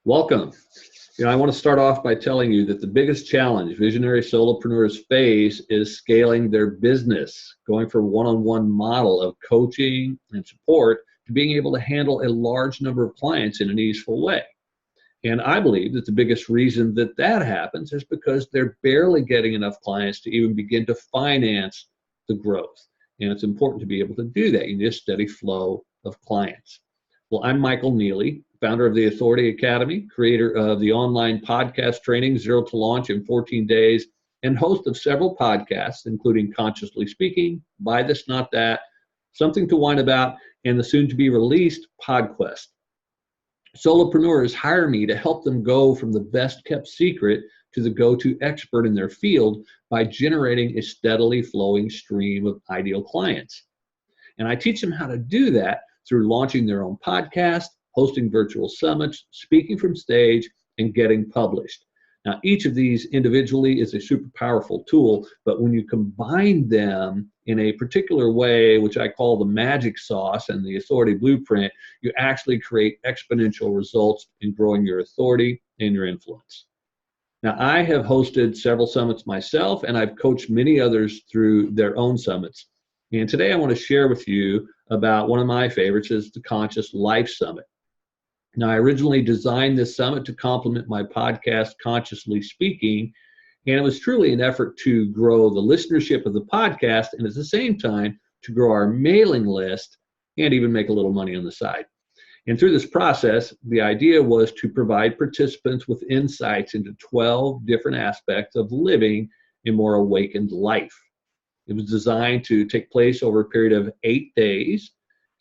Welcome. I want to start off by telling you that the biggest challenge visionary solopreneurs face is scaling their business, going from one-on-one model of coaching and support to being able to handle a large number of clients in an easeful way. And I believe that the biggest reason that that happens is because they're barely getting enough clients to even begin to finance the growth. And it's important to be able to do that. You need a steady flow of clients. Well, I'm MNeeley, founder of the Authority Academy, creator of the online podcast training, Zero to Launch in 14 Days, and host of several podcasts, including Consciously Speaking, Buy This, Not That, Something to Whine About, and the soon-to-be released PodQuest. Solopreneurs hire me to help them go from the best-kept secret to the go-to expert in their field by generating a steadily flowing stream of ideal clients. And I teach them how to do that through launching their own podcast, hosting virtual summits, speaking from stage, and getting published. Now, each of these individually is a super powerful tool, but when you combine them in a particular way, which I call the magic sauce and the authority blueprint, you actually create exponential results in growing your authority and your influence. Now, I have hosted several summits myself, and I've coached many others through their own summits. And today I want to share with you about one of my favorites, is the Conscious Life Summit. Now, I originally designed this summit to complement my podcast, Consciously Speaking, and it was truly an effort to grow the listenership of the podcast and at the same time to grow our mailing list and even make a little money on the side. And through this process, the idea was to provide participants with insights into 12 different aspects of living a more awakened life. It was designed to take place over a period of 8 days.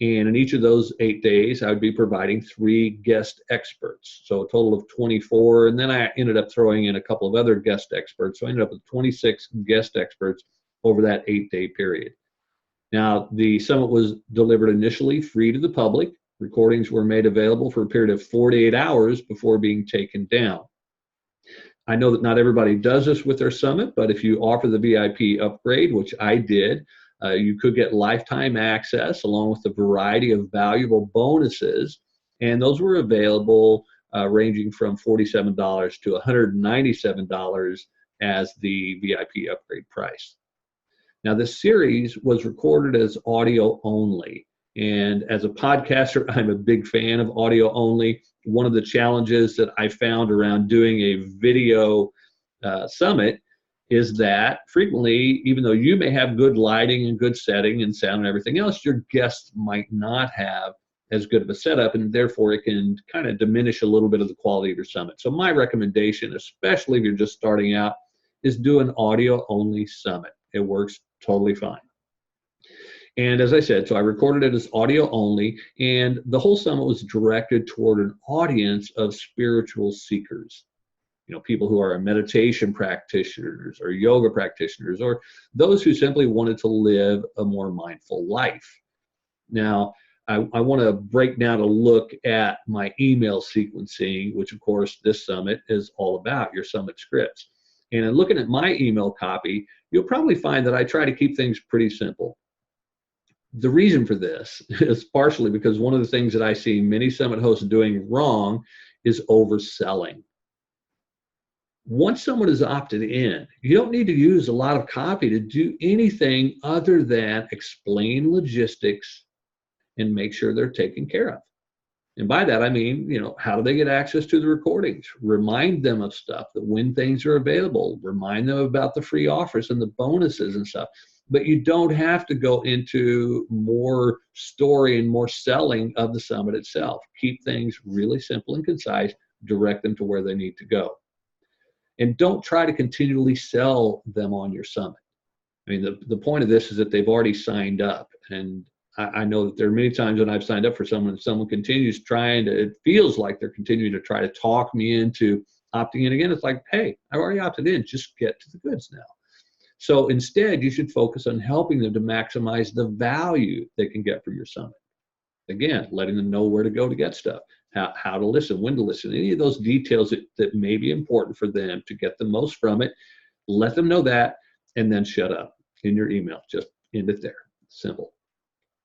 And in each of those 8 days, I would be providing 3 guest experts. So a total of 24. And then I ended up throwing in a couple of other guest experts. So I ended up with 26 guest experts over that 8-day period. Now, the summit was delivered initially free to the public. Recordings were made available for a period of 48 hours before being taken down. I know that not everybody does this with their summit, but if you offer the VIP upgrade, which I did, you could get lifetime access along with a variety of valuable bonuses, and those were available ranging from $47 to $197 as the VIP upgrade price. Now, this series was recorded as audio only, and as a podcaster, I'm a big fan of audio only. One of the challenges that I found around doing a video summit is that frequently, even though you may have good lighting and good setting and sound and everything else, your guests might not have as good of a setup, and therefore it can kind of diminish a little bit of the quality of your summit. So my recommendation, especially if you're just starting out, is do an audio-only summit. It works totally fine. And as I said, so I recorded it as audio only, and the whole summit was directed toward an audience of spiritual seekers. People who are meditation practitioners or yoga practitioners, or those who simply wanted to live a more mindful life. Now, I want to break down a look at my email sequencing, which of course this summit is all about, your summit scripts. And in looking at my email copy, you'll probably find that I try to keep things pretty simple. The reason for this is partially because one of the things that I see many summit hosts doing wrong is overselling. Once someone is opted in, you don't need to use a lot of copy to do anything other than explain logistics and make sure they're taken care of. And by that, I mean, how do they get access to the recordings? Remind them of stuff, that when things are available, remind them about the free offers and the bonuses and stuff. But you don't have to go into more story and more selling of the summit itself. Keep things really simple and concise, direct them to where they need to go. And don't try to continually sell them on your summit. I mean, the point of this is that they've already signed up. And I know that there are many times when I've signed up for someone, and someone continues trying to, it feels like they're continuing to try to talk me into opting in again. It's like, hey, I've already opted in, just get to the goods now. So instead, you should focus on helping them to maximize the value they can get from your summit. Again, letting them know where to go to get stuff, how to listen, when to listen, any of those details that may be important for them to get the most from it. Let them know that, and then shut up in your email. Just end it there. Simple.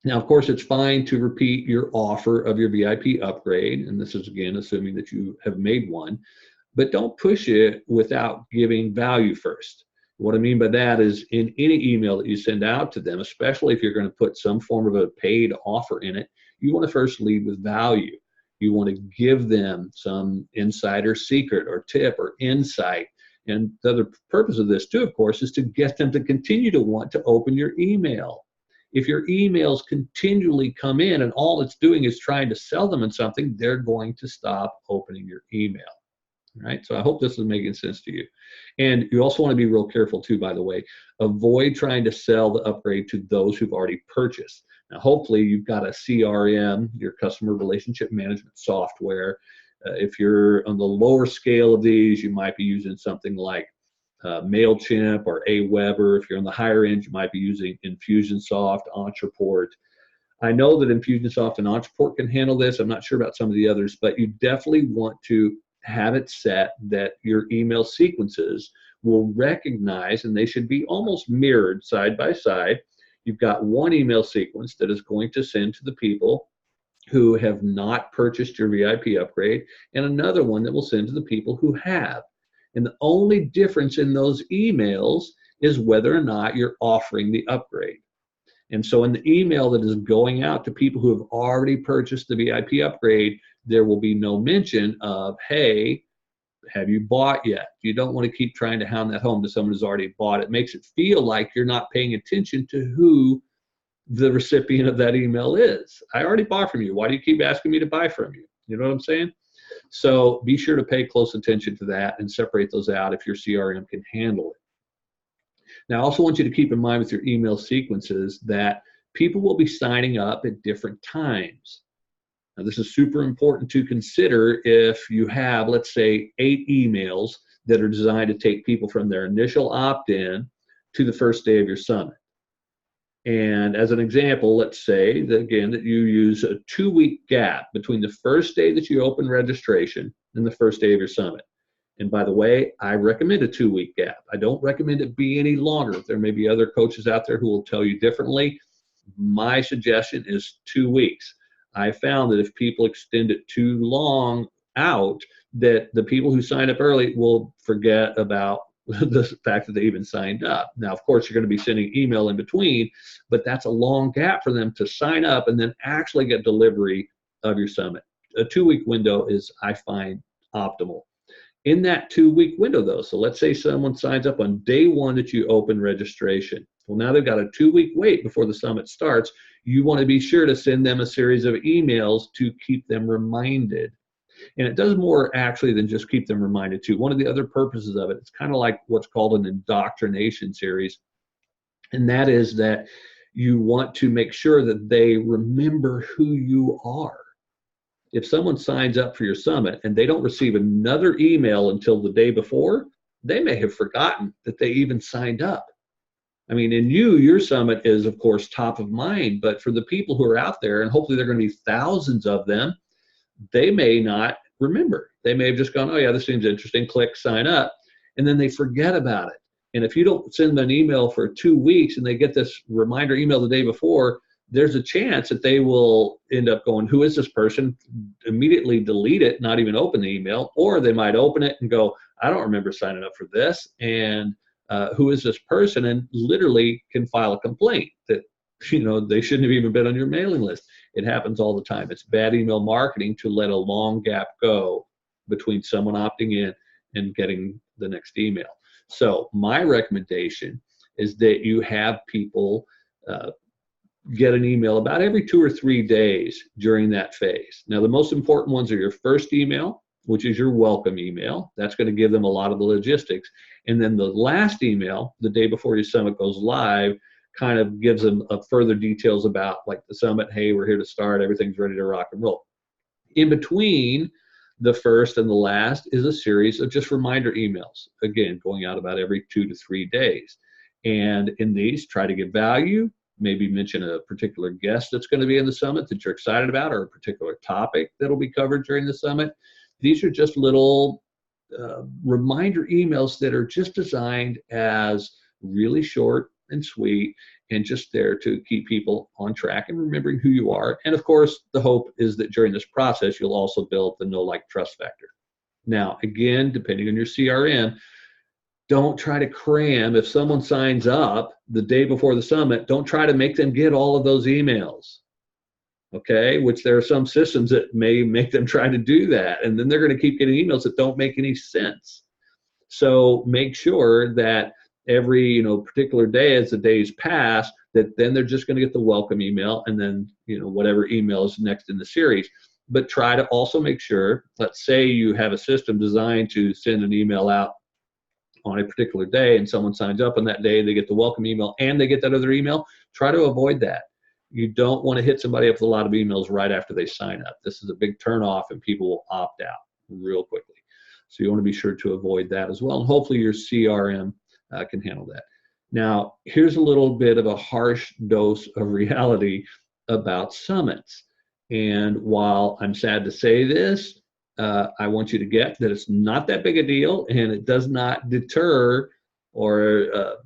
Now, of course, it's fine to repeat your offer of your VIP upgrade, and this is again assuming that you have made one, but don't push it without giving value first. What I mean by that is in any email that you send out to them, especially if you're going to put some form of a paid offer in it, you want to first lead with value. You want to give them some insider secret or tip or insight. And the other purpose of this too, of course, is to get them to continue to want to open your email. If your emails continually come in and all it's doing is trying to sell them on something, they're going to stop opening your email. Right? So I hope this is making sense to you. And you also want to be real careful too, by the way. Avoid trying to sell the upgrade to those who've already purchased. Now, hopefully you've got a CRM, your customer relationship management software. If you're on the lower scale of these, you might be using something like MailChimp or Aweber. If you're on the higher end, you might be using Infusionsoft, Entreport. I know that Infusionsoft and Entreport can handle this. I'm not sure about some of the others, but you definitely want to have it set that your email sequences will recognize, and they should be almost mirrored side by side. You've got one email sequence that is going to send to the people who have not purchased your VIP upgrade, and another one that will send to the people who have. And the only difference in those emails is whether or not you're offering the upgrade. And so in the email that is going out to people who have already purchased the VIP upgrade, there will be no mention of, hey, have you bought yet? You don't want to keep trying to hound that home to someone who's already bought. It makes it feel like you're not paying attention to who the recipient of that email is. I already bought from you. Why do you keep asking me to buy from you? You know what I'm saying? So be sure to pay close attention to that and separate those out if your CRM can handle it. Now, I also want you to keep in mind with your email sequences that people will be signing up at different times. Now, this is super important to consider if you have, let's say, 8 emails that are designed to take people from their initial opt-in to the first day of your summit. And as an example, let's say that, again, that you use a 2-week gap between the first day that you open registration and the first day of your summit. And by the way, I recommend a 2-week gap. I don't recommend it be any longer. There may be other coaches out there who will tell you differently. My suggestion is 2 weeks. I found that if people extend it too long out, that the people who sign up early will forget about the fact that they even signed up. Now, of course, you're going to be sending email in between, but that's a long gap for them to sign up and then actually get delivery of your summit. A 2-week window is, I find, optimal. In that 2-week window, though, so let's say someone signs up on day 1 that you open registration. Well, now they've got a 2-week wait before the summit starts. You want to be sure to send them a series of emails to keep them reminded. And it does more actually than just keep them reminded too. One of the other purposes of it, it's kind of like what's called an indoctrination series. And that is that you want to make sure that they remember who you are. If someone signs up for your summit and they don't receive another email until the day before, they may have forgotten that they even signed up. I mean, in your summit is, of course, top of mind, but for the people who are out there, and hopefully there are going to be thousands of them, they may not remember. They may have just gone, oh yeah, this seems interesting, click sign up, and then they forget about it. And if you don't send them an email for 2 weeks and they get this reminder email the day before, there's a chance that they will end up going, who is this person? Immediately delete it, not even open the email, or they might open it and go, I don't remember signing up for this, and who is this person? And literally can file a complaint that, you know, they shouldn't have even been on your mailing list. It happens all the time. It's bad email marketing to let a long gap go between someone opting in and getting the next email. So my recommendation is that you have people get an email about every 2 or 3 days during that phase. Now, the most important ones are your first email, which is your welcome email. That's going to give them a lot of the logistics. And then the last email, the day before your summit goes live, kind of gives them further details about like the summit. Hey, we're here to start. Everything's ready to rock and roll. In between the first and the last is a series of just reminder emails, again, going out about every 2 to 3 days. And in these, try to give value, maybe mention a particular guest that's going to be in the summit that you're excited about, or a particular topic that'll be covered during the summit. These are just little reminder emails that are just designed as really short and sweet and just there to keep people on track and remembering who you are. And of course, the hope is that during this process, you'll also build the know, like, trust factor. Now, again, depending on your CRM, don't try to cram. If someone signs up the day before the summit, don't try to make them get all of those emails. Okay, which there are some systems that may make them try to do that. And then they're going to keep getting emails that don't make any sense. So make sure that every particular day, as the days pass, that then they're just going to get the welcome email, and then whatever email is next in the series. But try to also make sure, let's say you have a system designed to send an email out on a particular day, and someone signs up on that day, they get the welcome email and they get that other email. Try to avoid that. You don't want to hit somebody up with a lot of emails right after they sign up. This is a big turnoff, and people will opt out real quickly. So you want to be sure to avoid that as well. And hopefully your CRM can handle that. Now, here's a little bit of a harsh dose of reality about summits. And while I'm sad to say this, I want you to get that it's not that big a deal, and it does not deter or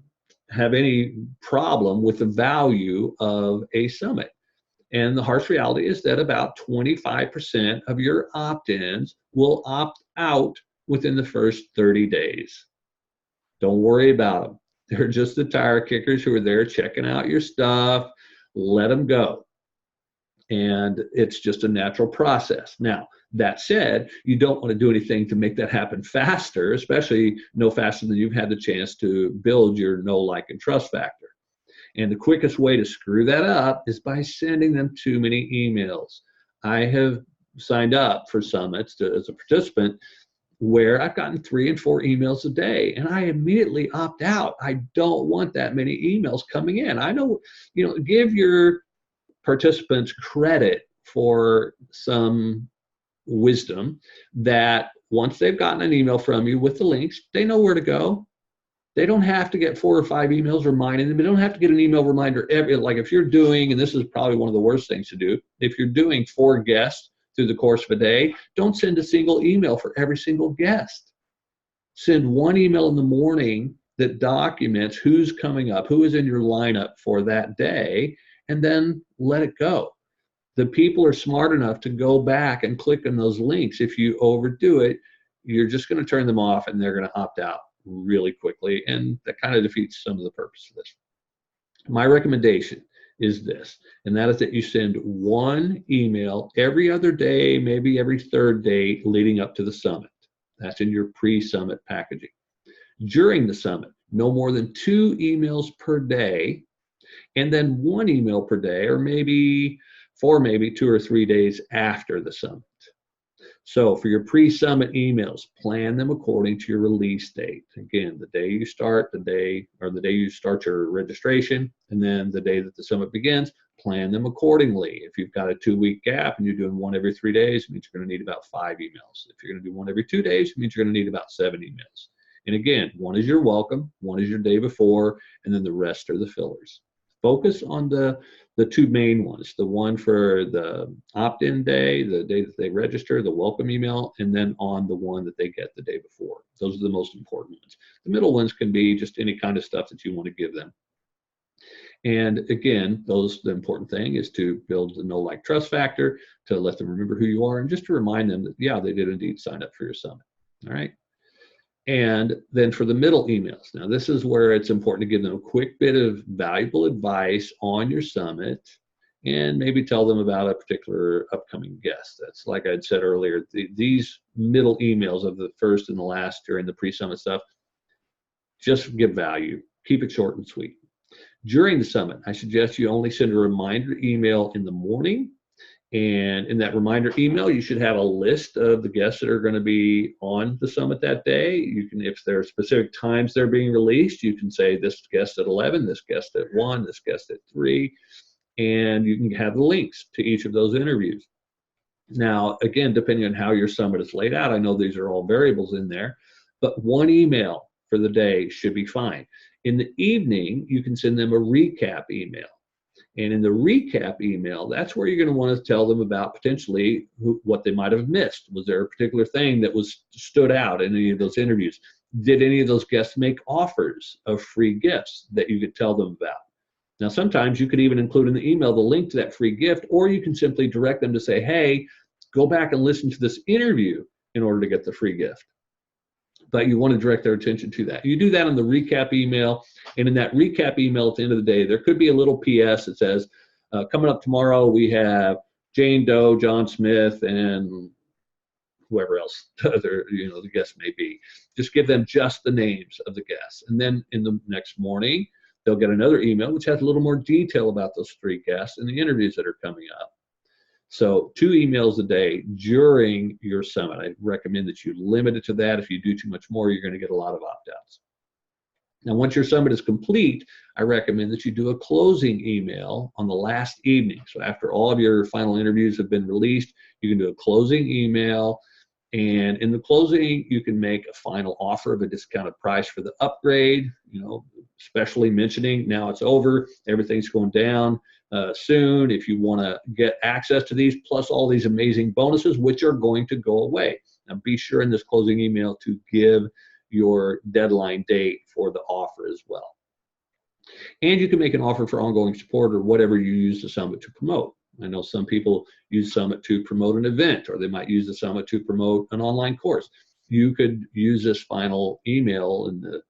have any problem with the value of a summit. And the harsh reality is that about 25% of your opt-ins will opt out within the first 30 days. Don't worry about them. They're just the tire kickers who are there checking out your stuff. Let them go. And it's just a natural process. Now, that said, you don't want to do anything to make that happen faster, especially no faster than you've had the chance to build your know, like, and trust factor. And the quickest way to screw that up is by sending them too many emails. I have signed up for summits as a participant where I've gotten 3 and 4 emails a day, and I immediately opt out. I don't want that many emails coming in. I know, give your participants credit for some wisdom that once they've gotten an email from you with the links, they know where to go. They don't have to get 4 or 5 emails reminding them. They don't have to get an email reminder like if you're doing, and this is probably one of the worst things to do, if you're doing 4 guests through the course of a day, don't send a single email for every single guest. Send one email in the morning that documents who's coming up, who is in your lineup for that day, and then let it go. The people are smart enough to go back and click on those links. If you overdo it, you're just going to turn them off, and they're going to opt out really quickly, and that kind of defeats some of the purpose of this. My recommendation is this, and that is that you send one email every other day, maybe every 3rd day leading up to the summit. That's in your pre-summit packaging. During the summit, no more than 2 emails per day, and then 1 email per day, or maybe 2 or 3 days after the summit. So for your pre-summit emails, plan them according to your release date. Again, the day you start, the day you start your registration, and then the day that the summit begins, plan them accordingly. If you've got a 2-week gap and you're doing 1 every 3 days, it means you're going to need about 5 emails. If you're going to do 1 every 2 days, it means you're going to need about 7 emails. And again, 1 is your welcome, 1 is your day before, and then the rest are the fillers. Focus on the 2 main ones, the one for the opt-in day, the day that they register, the welcome email, and then on the one that they get the day before. Those are the most important ones. The middle ones can be just any kind of stuff that you want to give them. And again, the important thing is to build the know, like, trust factor, to let them remember who you are, and just to remind them that, yeah, they did indeed sign up for your summit. All right. And then for the middle emails, now this is where it's important to give them a quick bit of valuable advice on your summit, and maybe tell them about a particular upcoming guest. That's, like I'd said earlier, these middle emails of the first and the last during the pre-summit stuff, just give value. Keep it short and sweet. During the summit, I suggest you only send a reminder email in the morning. And in that reminder email, you should have a list of the guests that are going to be on the summit that day. You can, if there are specific times they're being released, you can say this guest at 11, this guest at 1, this guest at 3, and you can have the links to each of those interviews. Now, again, depending on how your summit is laid out, I know these are all variables in there, but 1 email for the day should be fine. In the evening, you can send them a recap email. And in the recap email, that's where you're going to want to tell them about potentially what they might have missed. Was there a particular thing that stood out in any of those interviews? Did any of those guests make offers of free gifts that you could tell them about? Now, sometimes you could even include in the email the link to that free gift, or you can simply direct them to say, hey, go back and listen to this interview in order to get the free gift. But you want to direct their attention to that. You do that in the recap email, and in that recap email at the end of the day, there could be a little PS that says, coming up tomorrow, we have Jane Doe, John Smith, and whoever else the guest may be. Just give them just the names of the guests. And then in the next morning, they'll get another email which has a little more detail about those 3 guests and the interviews that are coming up. So 2 emails a day during your summit. I recommend that you limit it to that. If you do too much more, you're going to get a lot of opt-outs. Now, once your summit is complete, I recommend that you do a closing email on the last evening. So after all of your final interviews have been released, you can do a closing email. And in the closing, you can make a final offer of a discounted price for the upgrade, especially mentioning now it's over, everything's going down soon. If you want to get access to these, plus all these amazing bonuses, which are going to go away. Now, be sure in this closing email to give your deadline date for the offer as well. And you can make an offer for ongoing support or whatever you use the summit to promote. I know some people use Summit to promote an event, or they might use the Summit to promote an online course. You could use this final email in the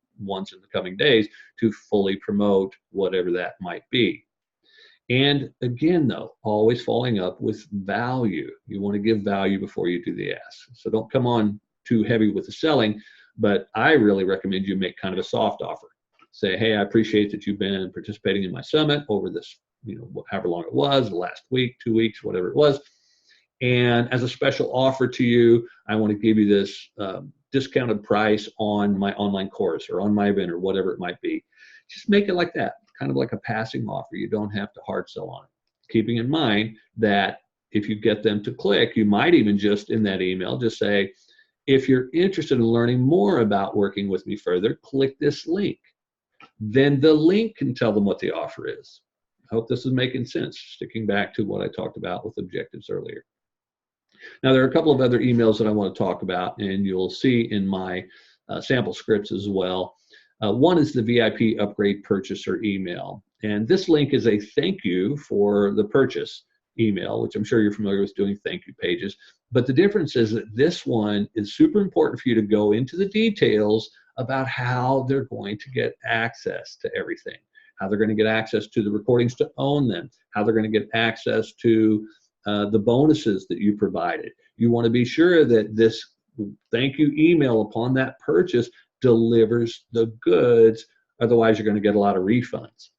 coming days to fully promote whatever that might be. And again, though, always following up with value. You want to give value before you do the ask. So don't come on too heavy with the selling, but I really recommend you make kind of a soft offer. Say, hey, I appreciate that you've been participating in my summit over this, however long it was, the last week, 2 weeks, whatever it was. And as a special offer to you, I want to give you this discounted price on my online course or on my event or whatever it might be. Just make it like that, kind of like a passing offer. You don't have to hard sell on it. Keeping in mind that if you get them to click, you might even just in that email just say, if you're interested in learning more about working with me further, click this link. Then the link can tell them what the offer is. I hope this is making sense, sticking back to what I talked about with objectives earlier. Now, there are a couple of other emails that I want to talk about, and you'll see in my sample scripts as well. One is the VIP upgrade purchaser email. And this link is a thank you for the purchase email, which I'm sure you're familiar with doing thank you pages. But the difference is that this one is super important for you to go into the details about how they're going to get access to everything, how they're going to get access to the recordings to own them, how they're going to get access to the bonuses that you provided. You want to be sure that this thank you email upon that purchase delivers the goods. Otherwise, you're going to get a lot of refunds.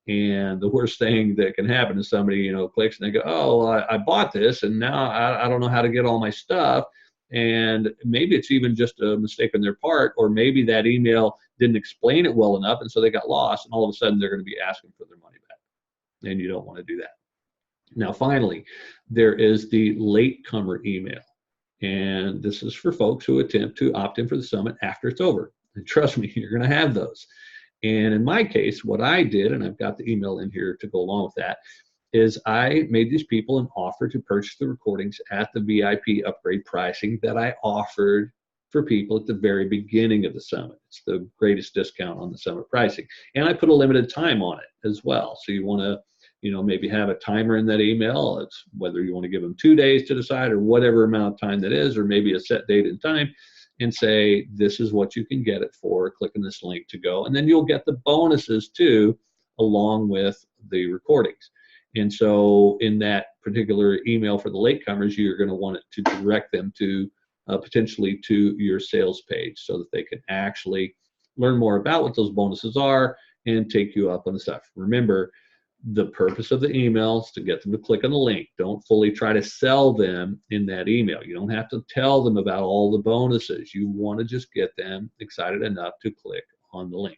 And the worst thing that can happen is somebody, clicks and they go, oh, I bought this and now I don't know how to get all my stuff. And maybe it's even just a mistake on their part, or maybe that email didn't explain it well enough, and so they got lost, and all of a sudden they're going to be asking for their money back. And you don't want to do that. Now, finally, there is the latecomer email. And this is for folks who attempt to opt in for the summit after it's over. And trust me, you're going to have those. And in my case, what I did, and I've got the email in here to go along with that, is I made these people an offer to purchase the recordings at the VIP upgrade pricing that I offered for people at the very beginning of the summit. It's the greatest discount on the summit pricing. And I put a limited time on it as well. So you want to, maybe have a timer in that email. It's whether you want to give them 2 days to decide or whatever amount of time that is, or maybe a set date and time, and say, this is what you can get it for. Click on this link to go. And then you'll get the bonuses too, along with the recordings. And so in that particular email for the latecomers, you're going to want it to direct them to potentially to your sales page so that they can actually learn more about what those bonuses are and take you up on the stuff. Remember, the purpose of the email is to get them to click on the link. Don't fully try to sell them in that email. You don't have to tell them about all the bonuses. You want to just get them excited enough to click on the link.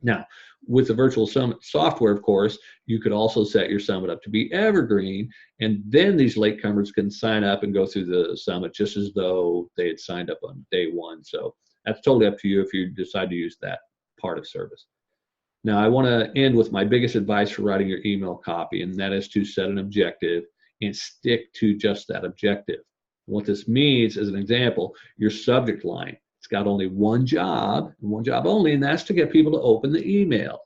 Now, with the virtual summit software, of course, you could also set your summit up to be evergreen, and then these latecomers can sign up and go through the summit just as though they had signed up on day one. So that's totally up to you if you decide to use that part of service. Now, I want to end with my biggest advice for writing your email copy, and that is to set an objective and stick to just that objective. What this means, as an example, your subject line. It's got only one job and one job only, and that's to get people to open the email.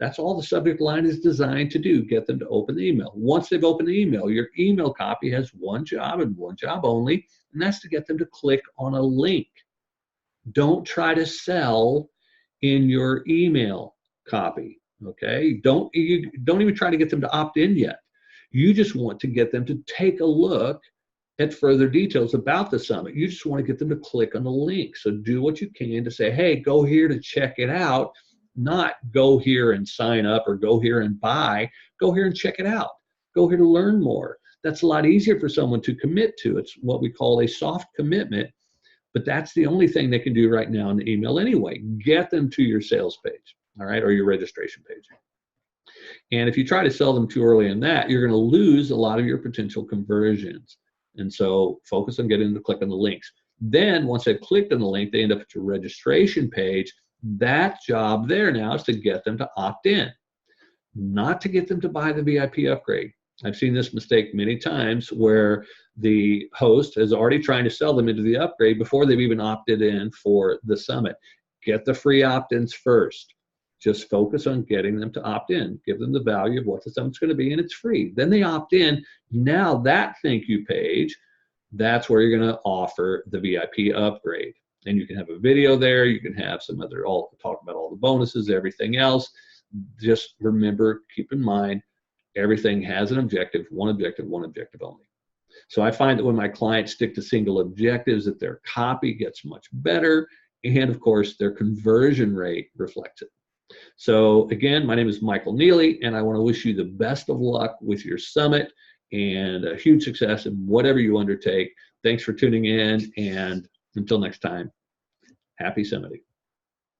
That's all the subject line is designed to do, get them to open the email. Once they've opened the email, your email copy has one job and one job only, and that's to get them to click on a link. Don't try to sell in your email copy, okay? Don't even try to get them to opt in yet. You just want to get them to take a look at further details about the summit. You just want to get them to click on the link. So do what you can to say, hey, go here to check it out, not go here and sign up or go here and buy. Go here and check it out. Go here to learn more. That's a lot easier for someone to commit to. It's what we call a soft commitment, but that's the only thing they can do right now in the email anyway. Get them to your sales page, all right, or your registration page. And if you try to sell them too early in that, you're going to lose a lot of your potential conversions. And so focus on getting them to click on the links. Then once they've clicked on the link, they end up at your registration page. That job there now is to get them to opt in, not to get them to buy the VIP upgrade. I've seen this mistake many times where the host is already trying to sell them into the upgrade before they've even opted in for the summit. Get the free opt-ins first. Just focus on getting them to opt in. Give them the value of what the summit's going to be, and it's free. Then they opt in. Now that thank you page, that's where you're going to offer the VIP upgrade. And you can have a video there. You can have some other, talk about all the bonuses, everything else. Just remember, keep in mind, everything has an objective, one objective only. So I find that when my clients stick to single objectives, that their copy gets much better. And of course, their conversion rate reflects it. So again, my name is Michael Neeley, and I want to wish you the best of luck with your summit and a huge success in whatever you undertake. Thanks for tuning in, and until next time, happy summiting.